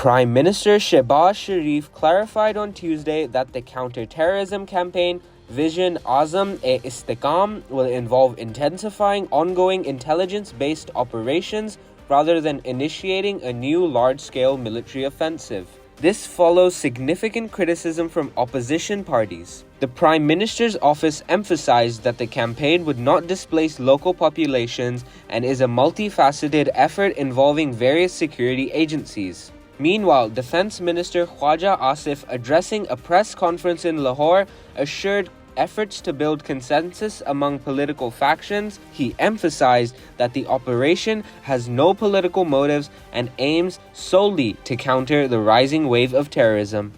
Prime Minister Shehbaz Sharif clarified on Tuesday that the counter-terrorism campaign Vision Azm-i-Istehkam will involve intensifying ongoing intelligence-based operations rather than initiating a new large-scale military offensive. This follows significant criticism from opposition parties. The Prime Minister's office emphasized that the campaign would not displace local populations and is a multifaceted effort involving various security agencies. Meanwhile, Defense Minister Khwaja Asif, addressing a press conference in Lahore, assured efforts to build consensus among political factions. He emphasized that the operation has no political motives and aims solely to counter the rising wave of terrorism.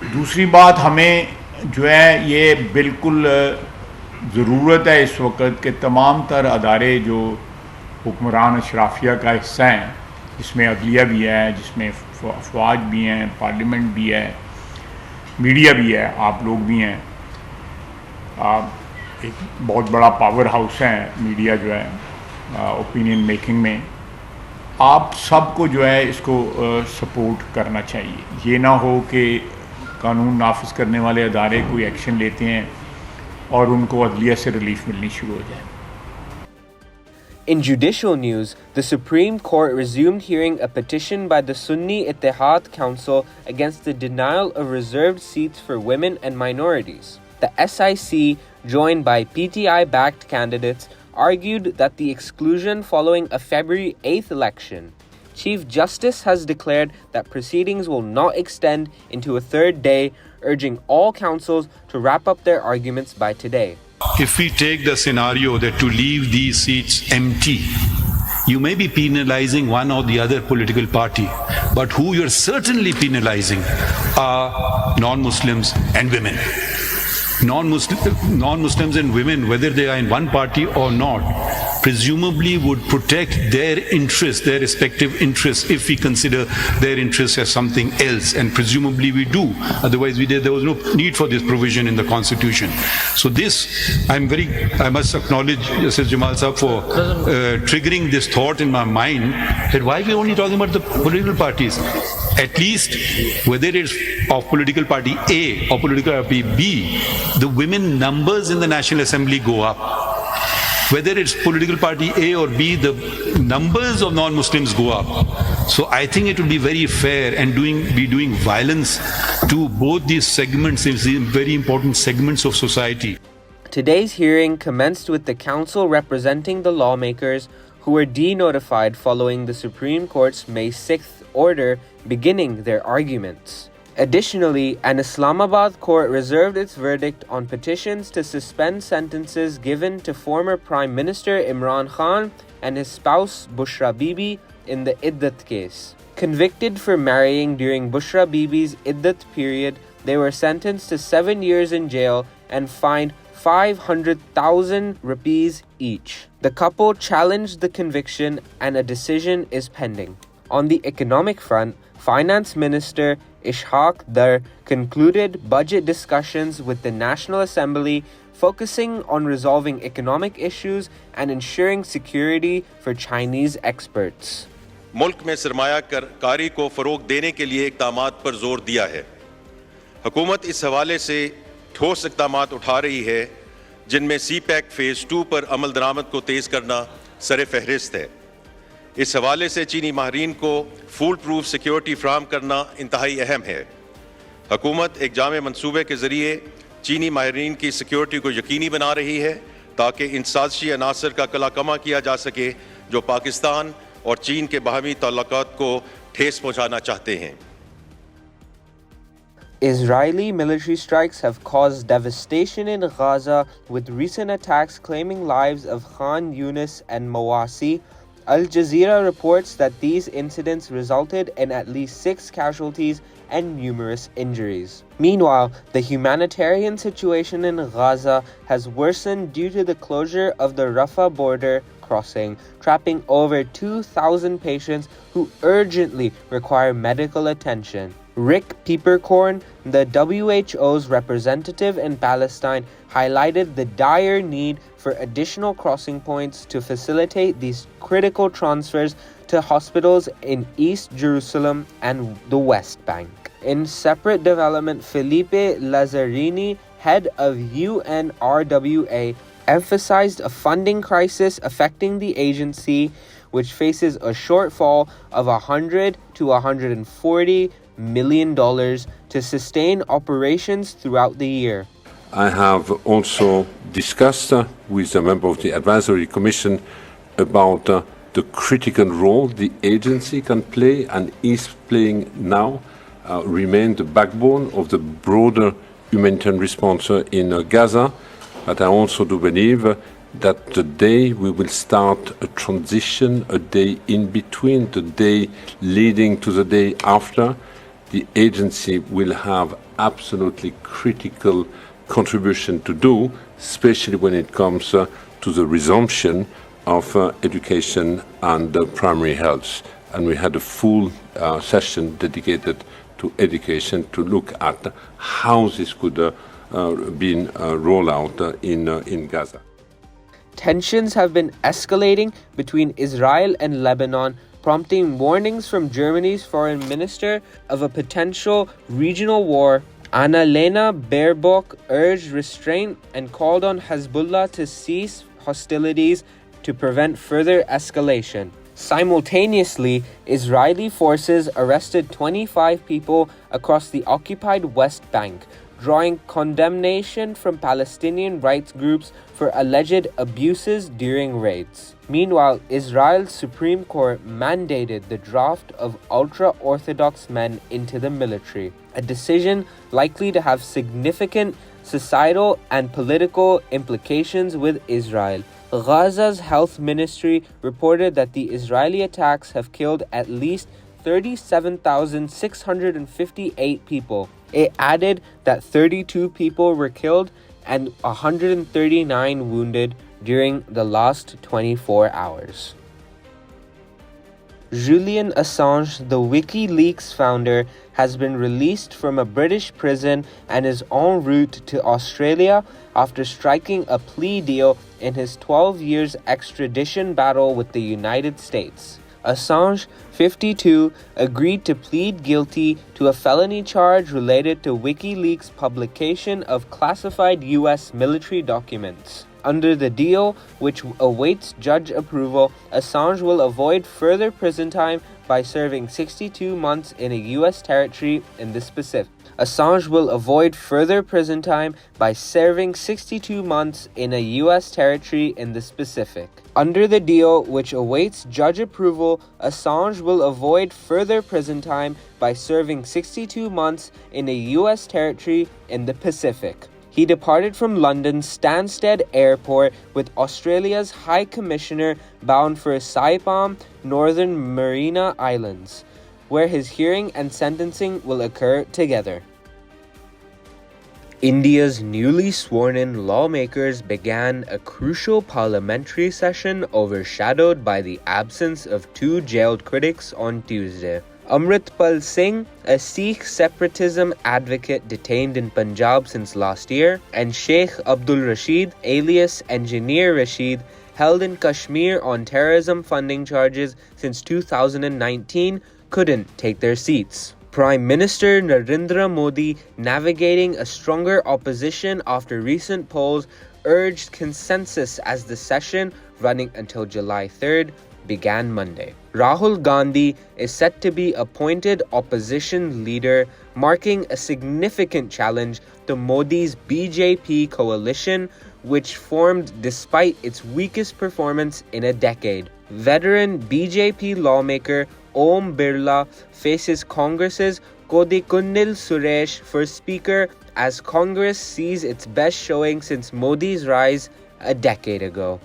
दूसरी बात हमें जो है ये बिल्कुल ज़रूरत है इस वक्त के तमाम तर अदारे जो हुक्मरान अशराफिया का हिस्सा हैं, जिसमें अदलिया भी है, जिसमें अफवाज भी हैं, पार्लियामेंट भी है, मीडिया भी है, आप लोग भी हैं। एक बहुत बड़ा पावर हाउस है मीडिया जो है ओपिनियन मेकिंग में। आप सबको जो है इसको सपोर्ट करना चाहिए। ये ना हो कि कानून नाफिज करने वाले अदारे कोई एक्शन लेते हैं और उनको अदलिया से रिलीफ मिलनी शुरू हो जाए। In judicial news, the Supreme Court resumed hearing a petition by the Sunni Ittihad Council against the denial of reserved seats for women and minorities. The SIC, joined by PTI-backed candidates, argued that the exclusion following a February 8th election. Chief Justice has declared that proceedings will not extend into a third day, urging all councils to wrap up their arguments by today. If we take the scenario that to leave these seats empty, you may be penalizing one or the other political party, but who you're certainly penalizing are non-Muslims and women. Non-Muslims and women, whether they are in one party or not, presumably would protect their interests, their respective interests, if we consider their interests as something else, and presumably we do. Otherwise, there was no need for this provision in the Constitution. So this, I must acknowledge Justice Jamal Sahab for triggering this thought in my mind that why are we only talking about the political parties? At least, whether it's of political party A or political party B, the women numbers in the National Assembly go up. Whether it's political party A or B, the numbers of non-Muslims go up. So I think it would be very fair and be doing violence to both these segments, these very important segments of society. Today's hearing commenced with the council representing the lawmakers who were denotified following the Supreme Court's May 6th order beginning their arguments. Additionally, an Islamabad court reserved its verdict on petitions to suspend sentences given to former Prime Minister Imran Khan and his spouse Bushra Bibi in the Iddat case. Convicted for marrying during Bushra Bibi's Iddat period, they were sentenced to 7 years in jail and fined 500,000 rupees each. The couple challenged the conviction and a decision is pending. On the economic front, Finance Minister Ishaq Dar concluded budget discussions with the National Assembly, focusing on resolving economic issues and ensuring security for Chinese experts. मुल्क में सरमायाकारी को फ़रोग़ देने के लिए इक़दामात पर ज़ोर दिया है। हुकूमत इस हवाले से ठोस इक़दामात उठा रही है, जिनमें CPEC फ़ेज़ 2 पर अमल दरामद को तेज़ करना सर फ़हरिस्त है। इस हवाले से चीनी माहरीन को फूल प्रूफ सिक्योरिटी फ्राहम करना इंतहाई अहम है। हुकूमत एक जामे मंसूबे के ज़रिए चीनी माहरीन की सिक्योरिटी को यकीनी बना रही है ताकि इन साजिशी अनासर का कलाकमा किया जा सके जो पाकिस्तान और चीन के बाहमी ताल्लुकात को ठेस पहुंचाना चाहते हैं। Israeli military strikes have caused devastation in Gaza, with recent attacks claiming lives of Khan Yunis and Mawasi. Al Jazeera reports that these incidents resulted in at least 6 casualties and numerous injuries. Meanwhile, the humanitarian situation in Gaza has worsened due to the closure of the Rafah border crossing, trapping over 2,000 patients who urgently require medical attention. Rick Peppercorn, the WHO's representative in Palestine, highlighted the dire need for additional crossing points to facilitate these critical transfers to hospitals in East Jerusalem and the West Bank. In separate development, Felipe Lazzarini, head of UNRWA, emphasized a funding crisis affecting the agency, which faces a shortfall of $100 to $140 million to sustain operations throughout the year. I have also discussed with a member of the Advisory Commission about the critical role the agency can play and is playing now, remain the backbone of the broader humanitarian response in Gaza. But I also do believe that the day we will start a transition, a day in between, the day leading to the day after, the agency will have absolutely critical contribution to do, especially when it comes to the resumption of education and primary health. And we had a full session dedicated to education to look at how this could be rolled out in Gaza. Tensions have been escalating between Israel and Lebanon, prompting warnings from Germany's foreign minister of a potential regional war. Annalena Baerbock urged restraint and called on Hezbollah to cease hostilities to prevent further escalation. Simultaneously, Israeli forces arrested 25 people across the occupied West Bank, drawing condemnation from Palestinian rights groups for alleged abuses during raids. Meanwhile, Israel's Supreme Court mandated the draft of ultra-Orthodox men into the military, a decision likely to have significant societal and political implications with Israel. Gaza's health ministry reported that the Israeli attacks have killed at least 37,658 people. It added that 32 people were killed and 139 wounded during the last 24 hours. Julian Assange, the WikiLeaks founder, has been released from a British prison and is en route to Australia after striking a plea deal in his 12 years extradition battle with the United States. Assange, 52, agreed to plead guilty to a felony charge related to WikiLeaks' publication of classified U.S. military documents. Under the deal, which awaits judge approval, Assange will avoid further prison time by serving 62 months in a U.S. territory in the Pacific. Assange will avoid further prison time by serving 62 months in a U.S. territory in the Pacific. Under the deal, which awaits judge approval, Assange will avoid further prison time by serving 62 months in a U.S. territory in the Pacific. He departed from London's Stansted Airport with Australia's High Commissioner bound for Saipan, Northern Mariana Islands, where his hearing and sentencing will occur together. India's newly sworn-in lawmakers began a crucial parliamentary session overshadowed by the absence of two jailed critics on Tuesday. Amritpal Singh, a Sikh separatism advocate detained in Punjab since last year, and Sheikh Abdul Rashid, alias Engineer Rashid, held in Kashmir on terrorism funding charges since 2019, couldn't take their seats. Prime Minister Narendra Modi, navigating a stronger opposition after recent polls, urged consensus as the session, running until July 3rd, began Monday. Rahul Gandhi is set to be appointed opposition leader, marking a significant challenge to Modi's BJP coalition, which formed despite its weakest performance in a decade. Veteran BJP lawmaker Om Birla faces Congress's Kodikunnil Suresh for Speaker as Congress sees its best showing since Modi's rise a decade ago.